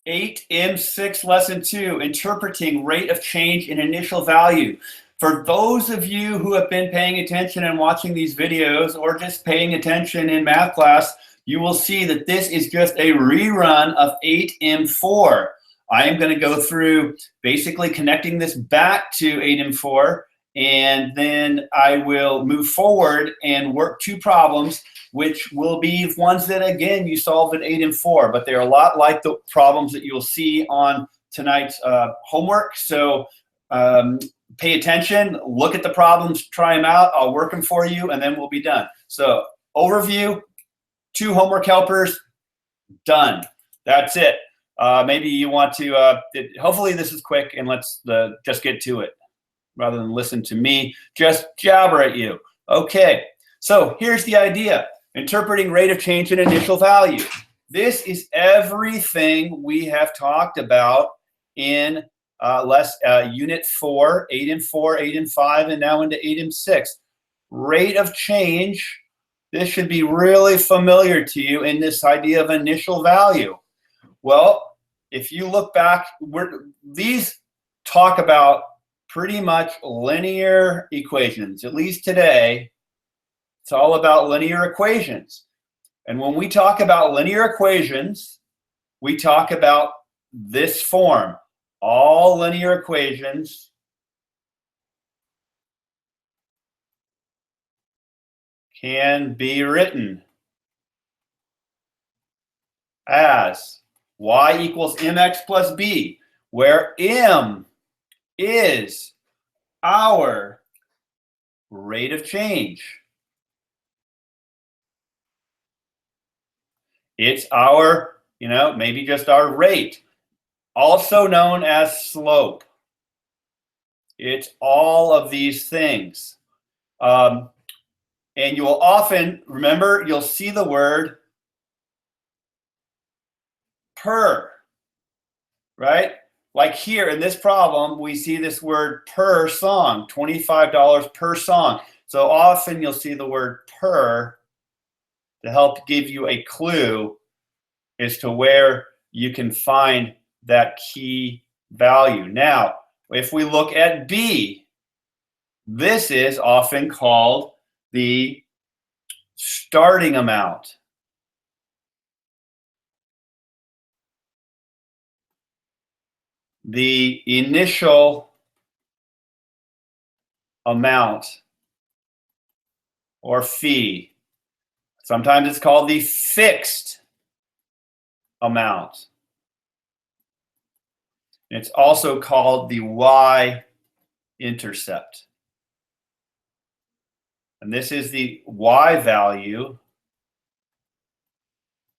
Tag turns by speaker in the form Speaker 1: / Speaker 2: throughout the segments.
Speaker 1: 8M6 Lesson 2, Interpreting Rate of Change in Initial Value. For those of you who have been paying attention and watching these videos or just paying attention in math class, you will see that this is just a rerun of 8M4. I am going to go through basically connecting this back to 8M4, and then I will move forward and work two problems, which will be ones that, again, you solved at 8M4, but they're a lot like the problems that you'll see on tonight's homework. So pay attention, look at the problems, try them out. I'll work them for you, and then we'll be done. So overview, 2 homework helpers, done. That's it. Maybe you want to, hopefully this is quick, and let's just get to it rather than listen to me just jabber at you. Okay, so here's the idea. Interpreting rate of change in initial value. This is everything we have talked about in Unit 4, 8M4, 8M5, and now into 8M6. Rate of change, this should be really familiar to you in this idea of initial value. Well, if you look back, these talk about pretty much linear equations. At least today, it's all about linear equations. And when we talk about linear equations, we talk about this form. All linear equations can be written as y equals mx plus b, where m is our rate of change. It's our, maybe just our rate, also known as slope. It's all of these things. And you will often, remember, you'll see the word per, right? Like here in this problem, we see this word per song, $25 per song. So often you'll see the word per to help give you a clue as to where you can find that key value. Now, if we look at B, this is often called the starting amount. The initial amount or fee. Sometimes it's called the fixed amount. It's also called the y-intercept. And this is the y value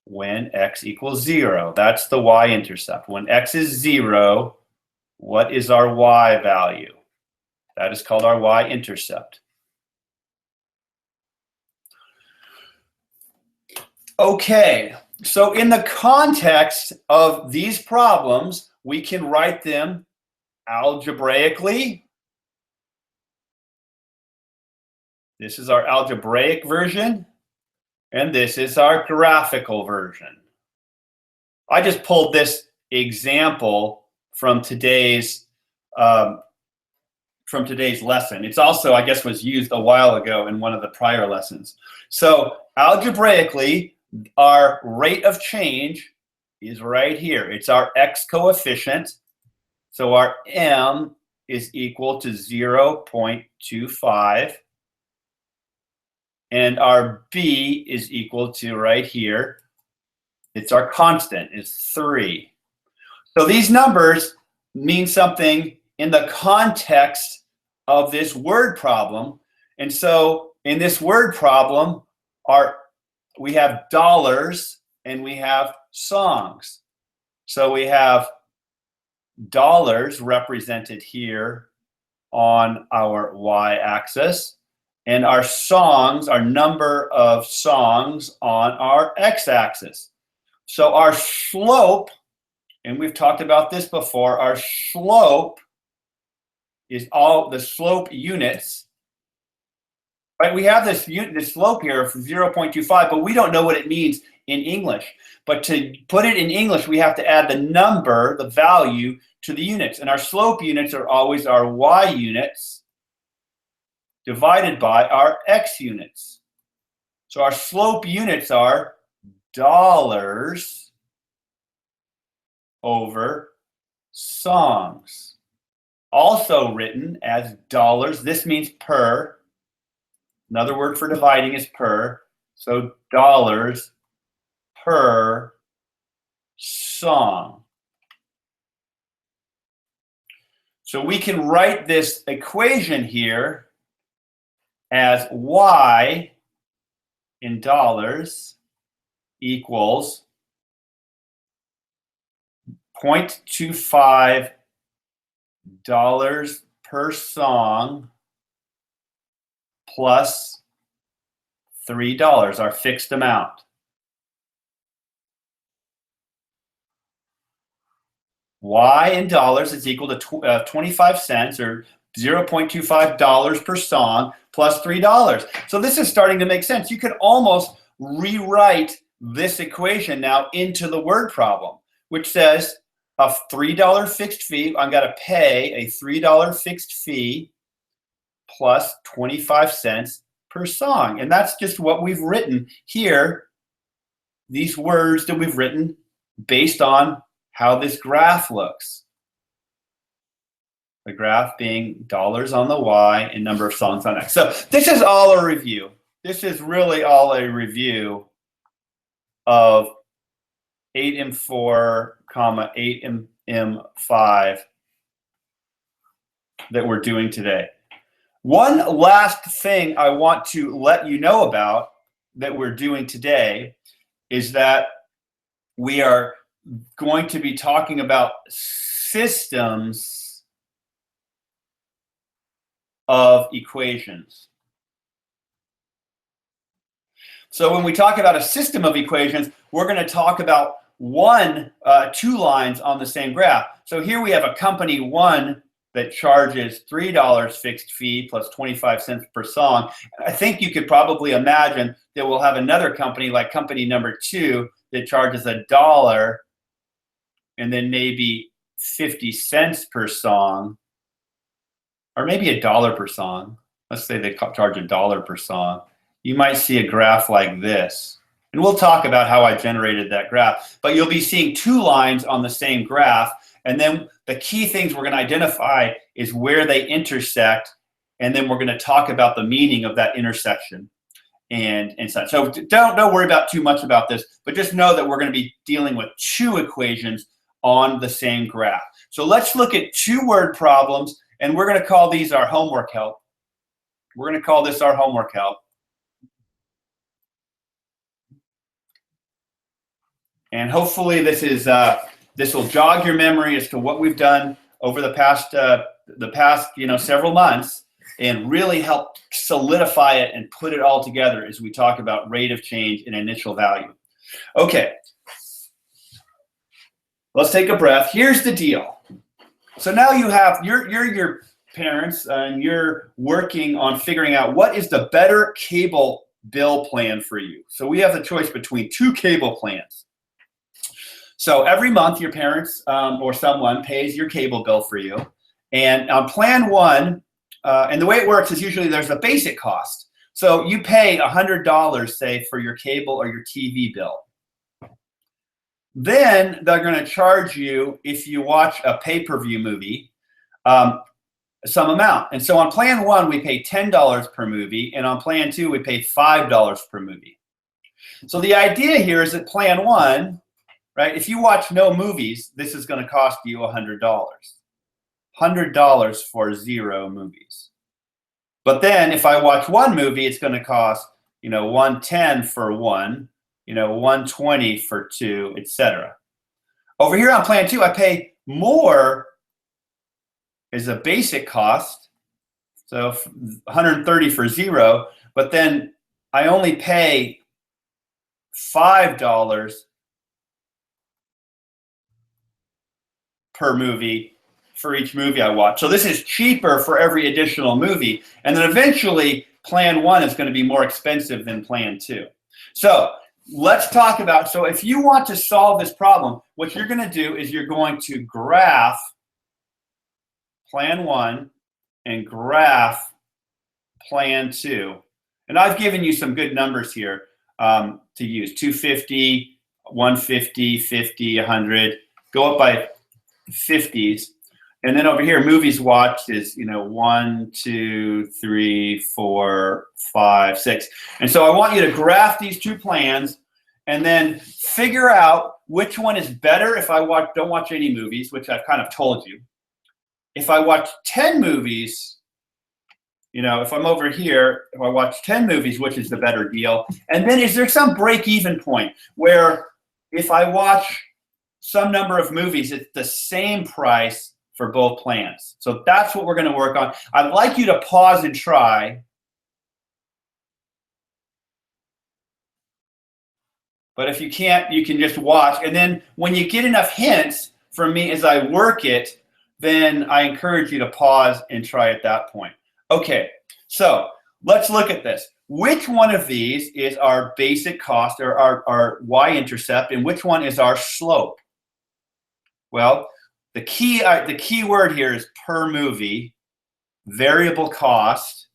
Speaker 1: when x equals 0. That's the y-intercept. When x is 0, what is our y value? That is called our y-intercept. Okay, so in the context of these problems, we can write them algebraically. This is our algebraic version, and this is our graphical version. I just pulled this example from today's lesson. It's also, I guess, was used a while ago in one of the prior lessons. So algebraically, our rate of change is right here. It's our x coefficient. So our m is equal to 0.25. And our b is equal to right here. It's our constant, it's 3. So these numbers mean something in the context of this word problem. And so in this word problem, we have dollars and we have songs. So we have dollars represented here on our y-axis, and our songs, our number of songs on our x-axis. So our slope, and we've talked about this before, our slope is all the slope units right? We have this slope here of 0.25, but we don't know what it means in English. But to put it in English, we have to add the number, the value, to the units. And our slope units are always our y units divided by our x units. So our slope units are dollars over songs. Also written as dollars. This means per. Another word for dividing is per. So dollars per song. So we can write this equation here as y in dollars equals 0.25 dollars per song plus $3, our fixed amount. Y in dollars is equal to 25 cents or $0.25 per song plus $3. So this is starting to make sense. You could almost rewrite this equation now into the word problem, which says a $3 fixed fee. I'm going to pay a $3 fixed fee plus 25 cents per song. And that's just what we've written here. These words that we've written based on how this graph looks. The graph being dollars on the Y and number of songs on X. So this is all a review. This is really all a review of 8M4, 8M5 that we're doing today. One last thing I want to let you know about that we're doing today is that we are going to be talking about systems of equations. So when we talk about a system of equations, we're going to talk about two lines on the same graph. So here we have a company 1 that charges $3 fixed fee plus 25 cents per song. I think you could probably imagine that we'll have another company like company number 2 that charges $1 and then maybe 50 cents per song, or maybe $1 per song. Let's say they charge $1 per song. You might see a graph like this. And we'll talk about how I generated that graph. But you'll be seeing two lines on the same graph. And then the key things we're going to identify is where they intersect. And then we're going to talk about the meaning of that intersection and such. So don't worry about too much about this, but just know that we're going to be dealing with two equations on the same graph. So let's look at two word problems, and we're going to call these our homework help. We're going to call this our homework help. And hopefully this will jog your memory as to what we've done over the past several months, and really help solidify it and put it all together as we talk about rate of change in initial value. Okay, let's take a breath. Here's the deal. So now you're your parents and you're working on figuring out what is the better cable bill plan for you. So we have the choice between two cable plans. So every month your parents or someone pays your cable bill for you. And on plan 1, and the way it works is usually there's a basic cost. So you pay $100, say, for your cable or your TV bill. Then they're going to charge you, if you watch a pay-per-view movie, some amount. And so on plan 1, we pay $10 per movie. And on plan 2, we pay $5 per movie. So the idea here is that plan 1, right, if you watch no movies, this is going to cost you $100. $100 for 0 movies. But then if I watch one movie, it's going to cost, $110 for 1, $120 for 2, etc. Over here on plan 2, I pay more as a basic cost, so $130 for 0, but then I only pay $5 per movie for each movie I watch. So this is cheaper for every additional movie. And then eventually plan 1 is going to be more expensive than plan 2. So let's talk about, so if you want to solve this problem, what you're going to do is you're going to graph plan 1 and graph plan 2. And I've given you some good numbers here to use. 250, 150, 50, 100. Go up by 50s. And then over here, movies watched is, 1, 2, 3, 4, 5, 6. And so I want you to graph these two plans and then figure out which one is better if I don't watch any movies, which I've kind of told you. If I watch 10 movies, if I'm over here, if I watch 10 movies, which is the better deal? And then is there some break-even point where if I watch some number of movies, it's the same price for both plans? So that's what we're going to work on. I'd like you to pause and try. But if you can't, you can just watch. And then when you get enough hints from me as I work it, then I encourage you to pause and try at that point. Okay, so let's look at this. Which one of these is our basic cost, or our y-intercept, and which one is our slope? Well, the key word here is per movie, variable cost.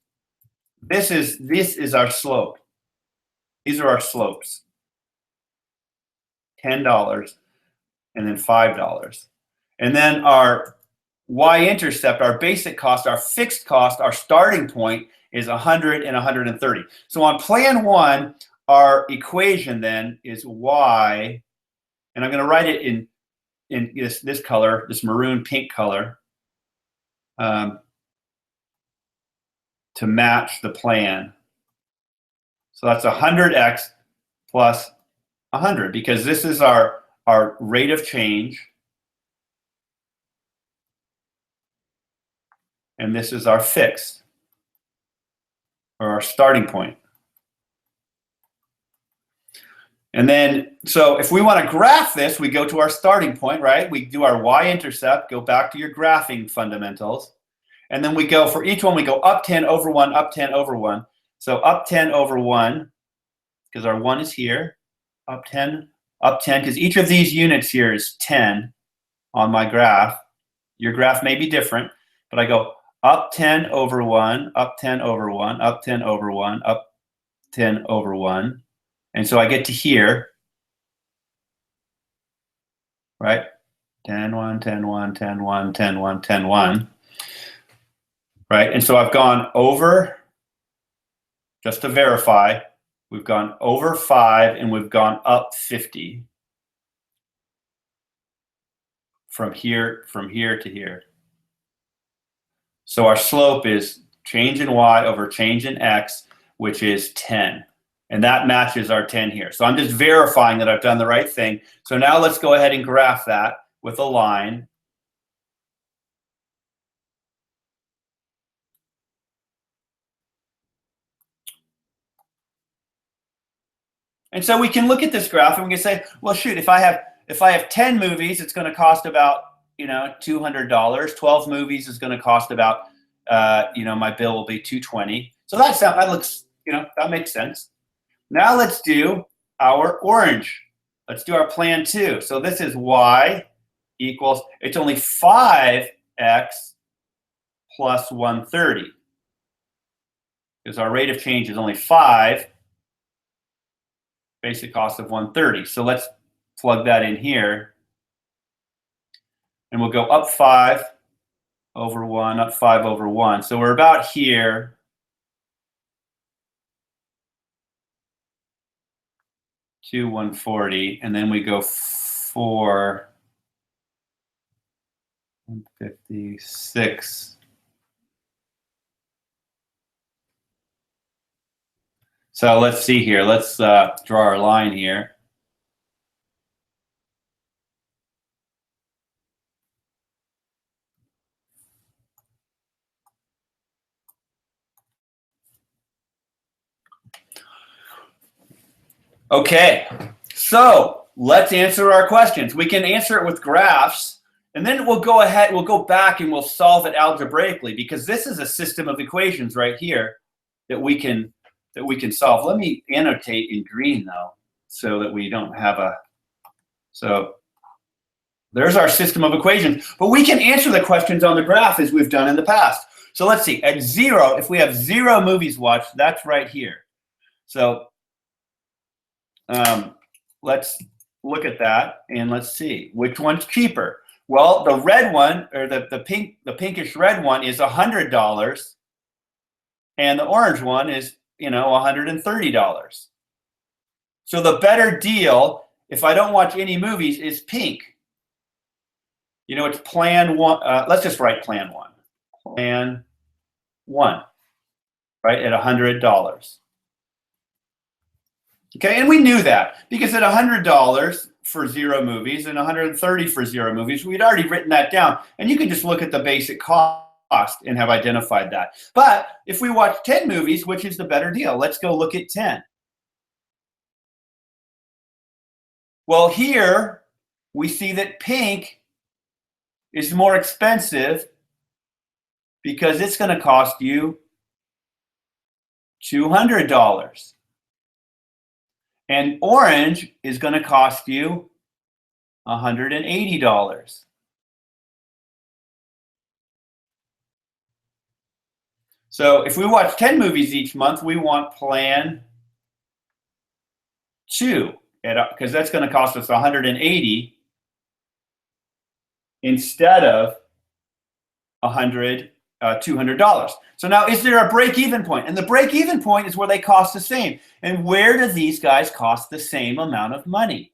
Speaker 1: This is our slope. These are our slopes. $10 and then $5. And then our y-intercept, our basic cost, our fixed cost, our starting point is 100 and 130. So on plan 1, our equation then is y, and I'm going to write it in this color, this maroon pink color, to match the plan. So that's 100x plus 100, because this is our rate of change, and this is our fixed, or our starting point. And then, so if we want to graph this, we go to our starting point, right? We do our y-intercept, go back to your graphing fundamentals. And then we go, for each one, we go up 10 over 1, up 10 over 1. So up 10 over 1, because our 1 is here. Up 10, because each of these units here is 10 on my graph. Your graph may be different, but I go up 10 over 1, up 10 over 1, up 10 over 1, up 10 over 1. And so I get to here, right? 10, 1, 10, 1, 10, 1, 10, 1, 10, 1. Right? And so I've gone over, just to verify, we've gone over 5 and we've gone up 50 from here to here. So our slope is change in y over change in x, which is 10. And that matches our 10 here. So I'm just verifying that I've done the right thing. So now let's go ahead and graph that with a line. And so we can look at this graph and we can say, well, shoot, if I have 10 movies, it's going to cost about, $200. 12 movies is going to cost about, my bill will be $220. So that looks, that makes sense. Now let's do our orange. Let's do our plan 2. So this is y equals, it's only 5x plus 130. Because our rate of change is only 5. Basic cost of 130. So let's plug that in here. And we'll go up 5 over 1, up 5 over 1. So we're about here. To 140. And then we go 4, 156. So let's see here. Let's draw our line here. Okay, so let's answer our questions. We can answer it with graphs, and then we'll go back and we'll solve it algebraically, because this is a system of equations right here. that we can solve. Let me annotate in green though, so that we don't have a, so there's our system of equations, but we can answer the questions on the graph as we've done in the past. So let's see, at 0, if we have 0 movies watched, that's right here. So let's look at that and let's see which one's cheaper. Well, the red one, or the pinkish red one, is $100, and the orange one is, you know, $130. So the better deal, if I don't watch any movies, is pink. You know, it's plan one. Let's just write plan one. Plan one, right, at $100. Okay, and we knew that because at $100 for 0 movies and $130 for 0 movies, we'd already written that down. And you can just look at the basic cost and have identified that. But if we watch 10 movies, which is the better deal? Let's go look at 10. Well, here we see that pink is more expensive because it's going to cost you $200. And orange is going to cost you $180. So if we watch 10 movies each month, we want plan 2, because that's going to cost us $180 instead of $200. So now, is there a break-even point? And the break-even point is where they cost the same. And where do these guys cost the same amount of money?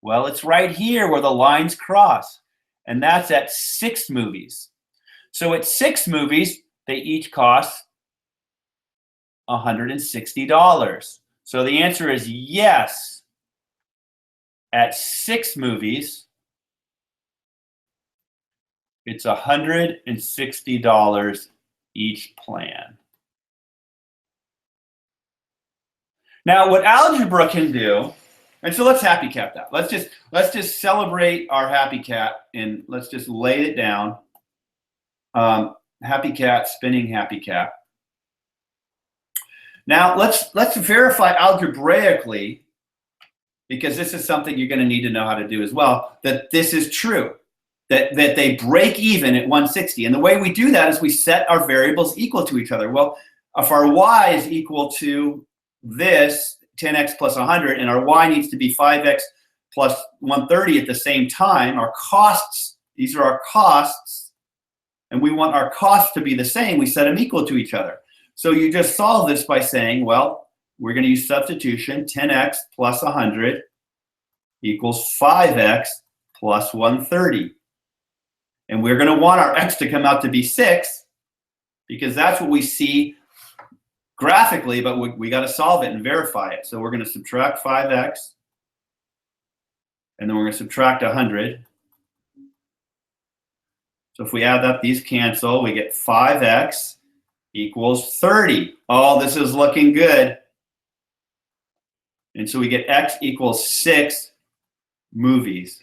Speaker 1: Well, it's right here where the lines cross, and that's at 6 movies. So at 6 movies, they each cost $160. So the answer is yes. At 6 movies, it's $160 each plan. Now, what algebra can do, and so let's happy cat that. Let's just celebrate our happy cat, and let's just lay it down. Happy cat, spinning happy cat. Now let's verify algebraically, because this is something you're going to need to know how to do as well, that this is true. That they break even at 160. And the way we do that is we set our variables equal to each other. Well, if our y is equal to this, 10x plus 100, and our y needs to be 5x plus 130 at the same time, our costs, these are our costs, and we want our costs to be the same, we set them equal to each other. So you just solve this by saying, well, we're going to use substitution. 10x plus 100 equals 5x plus 130. And we're going to want our x to come out to be 6, because that's what we see graphically, but we got to solve it and verify it. So we're going to subtract 5x, and then we're going to subtract 100. So if we add up, these cancel, we get 5x equals 30. Oh, this is looking good. And so we get x equals 6 movies.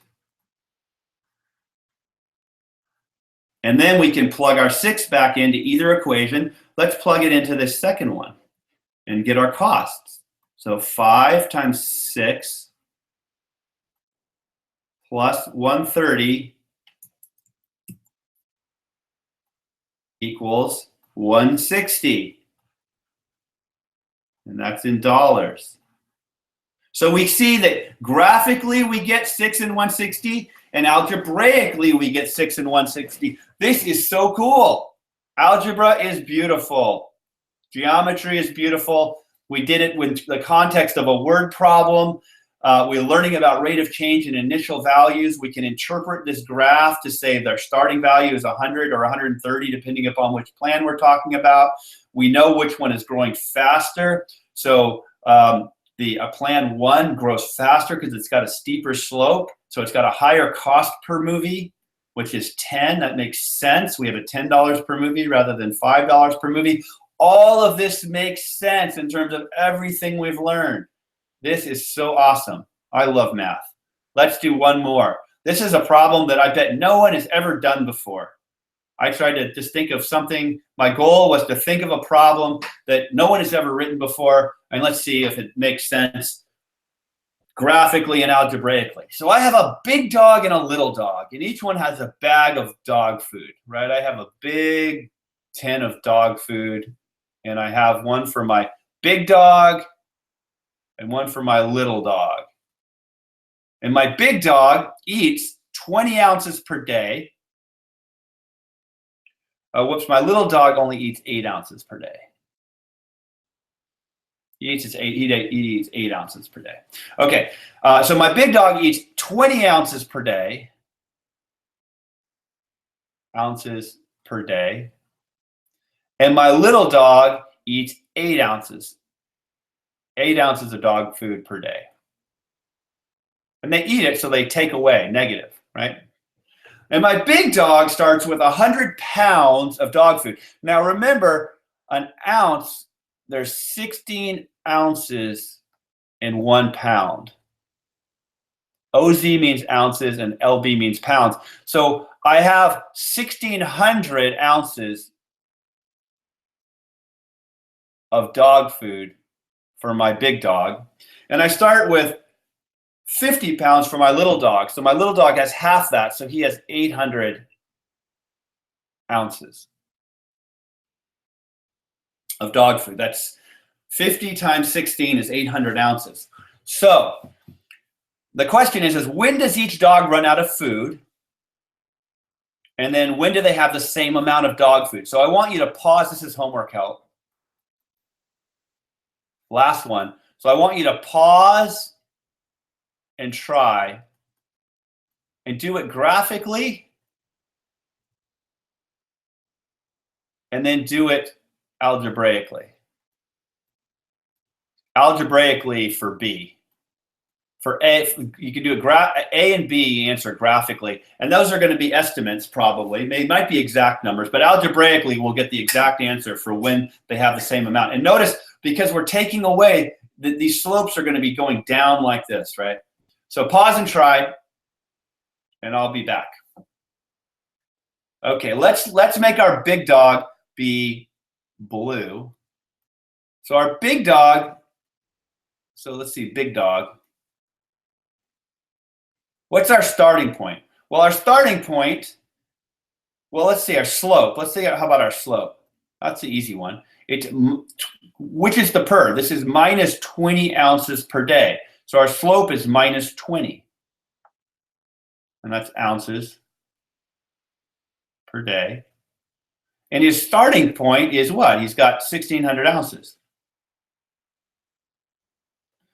Speaker 1: And then we can plug our 6 back into either equation. Let's plug it into this second one and get our costs. So 5 times 6 plus 130 equals 160. And that's in dollars. So we see that graphically we get 6 and 160, and algebraically we get 6 and 160. This is so cool. Algebra is beautiful. Geometry is beautiful. We did it with the context of a word problem. We're learning about rate of change in initial values. We can interpret this graph to say their starting value is 100 or 130, depending upon which plan we're talking about. We know which one is growing faster. So plan 1 grows faster because it's got a steeper slope. So it's got a higher cost per movie, which is 10. That makes sense. We have a $10 per movie rather than $5 per movie. All of this makes sense in terms of everything we've learned. This is so awesome. I love math. Let's do one more. This is a problem that I bet no one has ever done before. I tried to just think of something. My goal was to think of a problem that no one has ever written before, and let's see if it makes sense graphically and algebraically. So I have a big dog and a little dog, and each one has a bag of dog food, right? I have a big tin of dog food, and I have one for my big dog and one for my little dog. And my big dog eats 20 ounces per day. Whoops, my little dog only eats 8 ounces per day. He eats 8 ounces per day. Okay, so my big dog eats 20 ounces per day. Ounces per day. And my little dog eats 8 ounces. 8 ounces of dog food per day. And they eat it, so they take away, negative, right? And my big dog starts with 100 pounds of dog food. Now remember, an ounce, there's 16 ounces in 1 pound. OZ means ounces and LB means pounds. So I have 1,600 ounces of dog food for my big dog. And I start with 50 pounds for my little dog. So my little dog has half that, so he has 800 ounces of dog food. That's 50 times 16 is 800 ounces. So the question is when does each dog run out of food? And then when do they have the same amount of dog food? So I want you to pause. This is homework help. Last one. So I want you to pause and try and do it graphically and then do it algebraically. Algebraically for B. For A, you can do A and B answer graphically, and those are going to be estimates probably. They might be exact numbers, but algebraically we'll get the exact answer for when they have the same amount. And notice, because we're taking away, these slopes are going to be going down like this, right? So pause and try, and I'll be back. Okay, let's make our big dog be blue. So our big dog, so let's see, big dog. What's our starting point? Well, our starting point, well, let's see our slope. Let's see, how about our slope? That's the easy one. Which is the per? This is minus 20 ounces per day. So our slope is minus 20. And that's ounces per day. And his starting point is what? He's got 1,600 ounces.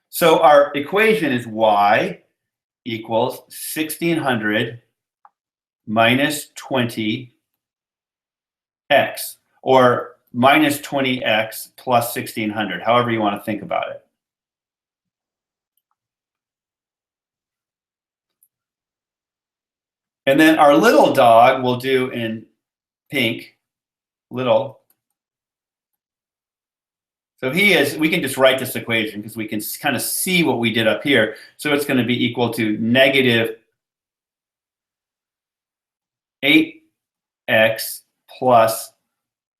Speaker 1: So our equation is y equals 1,600 minus 20x, or minus 20x plus 1,600, however you want to think about it. And then our little dog we'll do in pink, little. So he is, we can just write this equation because we can kind of see what we did up here. So it's going to be equal to negative 8x plus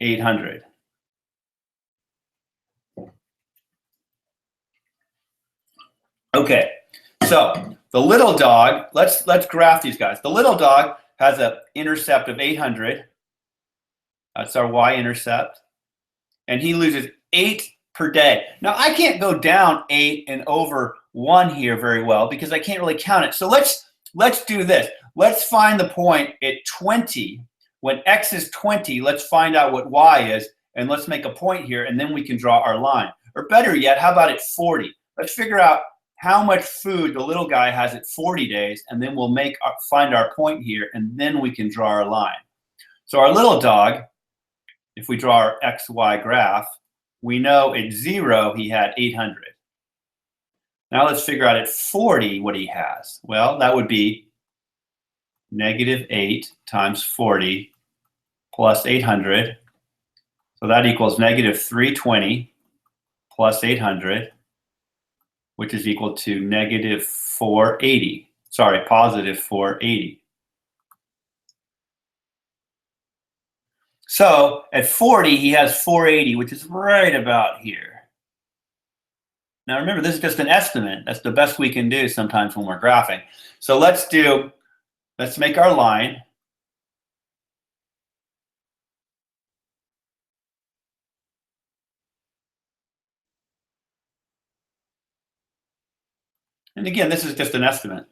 Speaker 1: 800. Okay, so the little dog, let's graph these guys. The little dog has an intercept of 800. That's our y-intercept. And he loses 8 per day. Now, I can't go down 8 and over 1 here very well because I can't really count it. So let's do this. Let's find the point at 20. When x is 20, let's find out what y is, and let's make a point here, and then we can draw our line. Or better yet, how about at 40? Let's figure out how much food the little guy has at 40 days, and then we'll find our point here, and then we can draw our line. So our little dog, if we draw our XY graph, we know at 0 he had 800. Now let's figure out at 40 what he has. Well, that would be negative 8 times 40 plus 800. So that equals negative 320 plus 800, which is equal to negative 480. Sorry, positive 480. So at 40, he has 480, which is right about here. Now remember, this is just an estimate. That's the best we can do sometimes when we're graphing. So let's make our line. And again, this is just an estimate.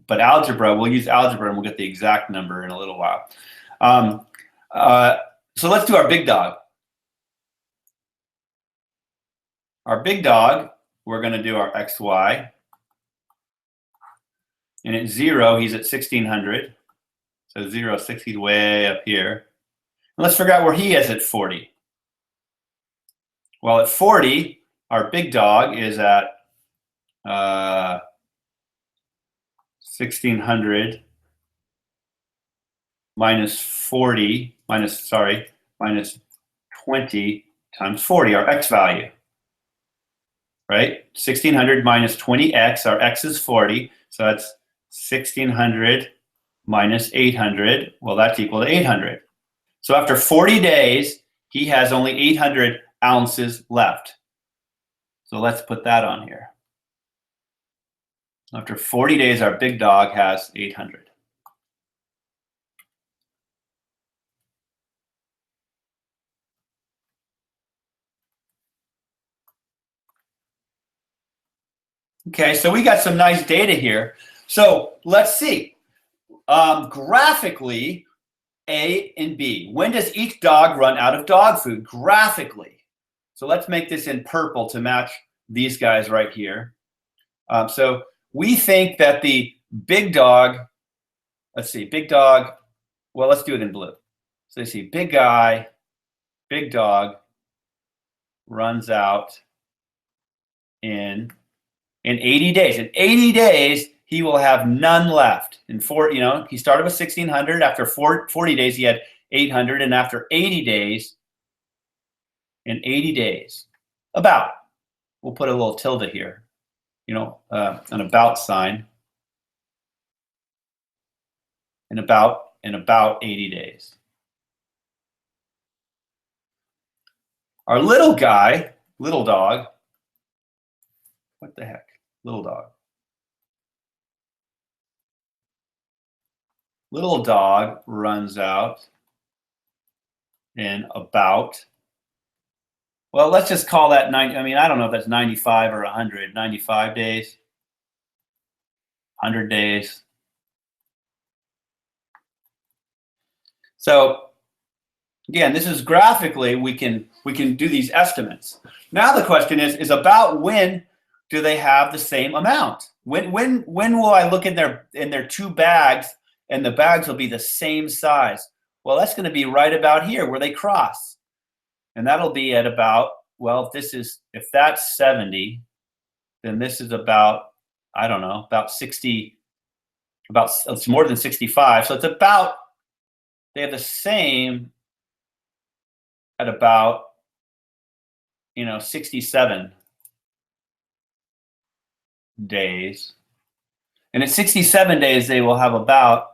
Speaker 1: But algebra, we'll use algebra and we'll get the exact number in a little while. So let's do our big dog. Our big dog, we're going to do our XY. And at 0, he's at 1600. So 0, 6, he's way up here. And let's figure out where he is at 40. Well, at 40, our big dog is at 1600 minus 20 times 40, our x value. Right? 1600 minus 20x, our x is 40. So that's 1600 minus 800. Well, that's equal to 800. So after 40 days, he has only 800 ounces left. So let's put that on here. After 40 days, our big dog has 800. Okay, so we got some nice data here. So let's see. Graphically, A and B. When does each dog run out of dog food? Graphically. So let's make this in purple to match these guys right here. So we think that the big dog, let's see, big dog, well, let's do it in blue. So you see big guy, big dog runs out in 80 days. In 80 days, he will have none left. He started with 1600. After 40 days, he had 800. And after 80 days, about, we'll put a little tilde here, an about sign. In about 80 days. Our little guy, little dog, what the heck? Little dog. Little dog runs out in about, well, let's just call that 90. I mean, I don't know if that's 95 or 100. 95 days, 100 days. So again, this is graphically, we can do these estimates. Now the question is about when do they have the same amount? When will I look in their two bags and the bags will be the same size? Well, that's going to be right about here where they cross. And that'll be at about, well, if that's 70, then this is about, I don't know, about 60, it's more than 65. So it's about, they have the same at about, 67 days. And at 67 days, they will have about,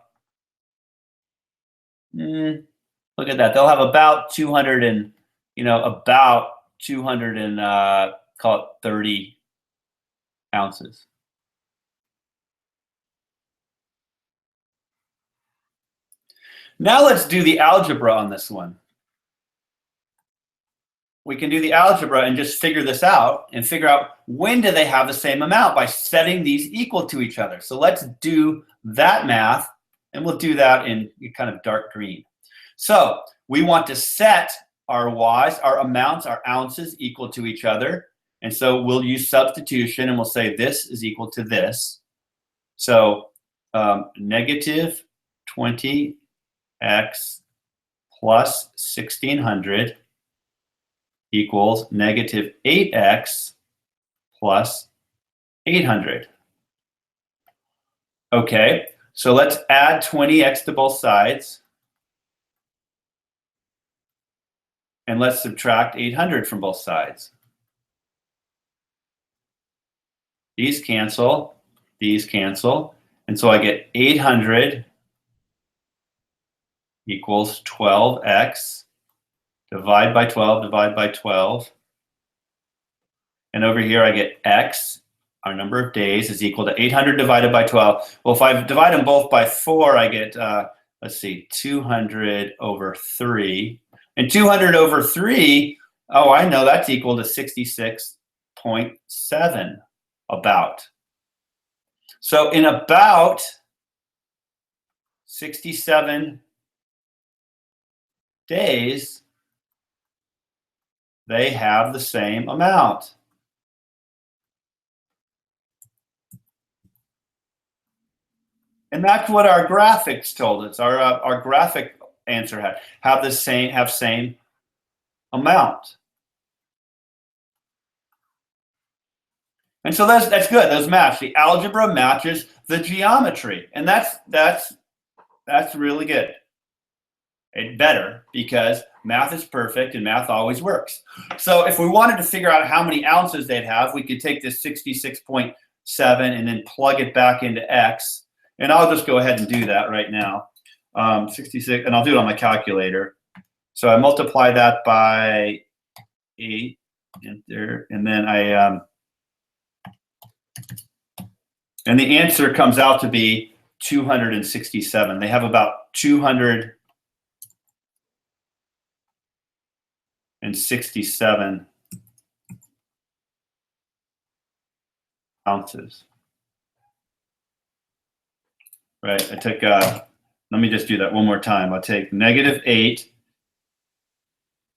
Speaker 1: look at that. They'll have about 200 and, call it 30 ounces. Now let's do the algebra on this one. We can do the algebra and just figure this out and figure out when do they have the same amount by setting these equal to each other. So let's do that math, and we'll do that in kind of dark green. So we want to set our Y's, our amounts, our ounces equal to each other. And so we'll use substitution and we'll say this is equal to this. So negative 20x plus 1600 equals negative 8x plus 800. Okay, so let's add 20x to both sides. And let's subtract 800 from both sides. These cancel, and so I get 800 equals 12x, divide by 12, divide by 12. And over here I get x, our number of days, is equal to 800 divided by 12. Well, if I divide them both by 4, I get, let's see, 200 over 3. And 200 over 3, oh, I know that's equal to 66.7, about. So in about 67 days, they have the same amount. And that's what our graphics told us. Our graphic answer had have same amount. And so that's good. Those match. The algebra matches the geometry, and that's really good. It's better because math is perfect and math always works. So if we wanted to figure out how many ounces they'd have, we could take this 66.7 and then plug it back into x. And I'll just go ahead and do that right now. 66, and I'll do it on my calculator. So I multiply that by 8, enter, and then and the answer comes out to be 267. They have about 267 ounces. Right, I took, let me just do that one more time. I'll take -8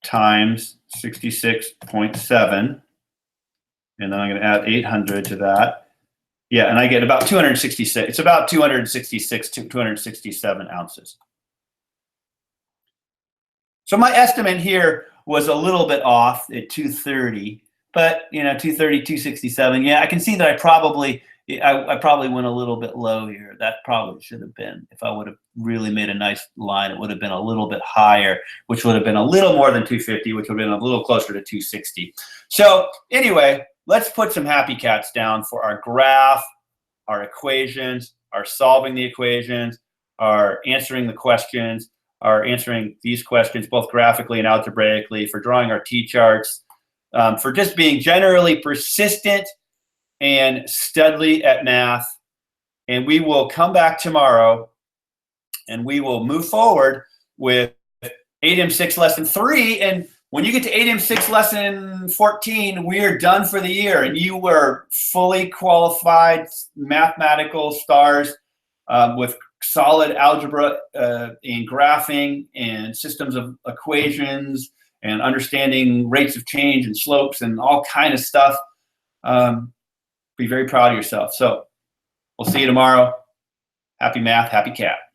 Speaker 1: times 66.7, and then I'm going to add 800 to that. Yeah, and I get about 266. It's about 266 to 267 ounces. So my estimate here was a little bit off at 230, but 230, 267. Yeah, I can see that I probably went a little bit low here. That probably should have been, if I would have really made a nice line, it would have been a little bit higher, which would have been a little more than 250, which would have been a little closer to 260. So anyway, let's put some happy cats down for our graph, our equations, our solving the equations, our answering the questions, our answering these questions both graphically and algebraically, for drawing our T-charts, for just being generally persistent and steadily at math. And we will come back tomorrow and we will move forward with 8M6 lesson 3. And when you get to 8M6 lesson 14, we are done for the year, and you were fully qualified mathematical stars with solid algebra and graphing and systems of equations and understanding rates of change and slopes and all kind of stuff. Be very proud of yourself. So we'll see you tomorrow. Happy math, happy cat.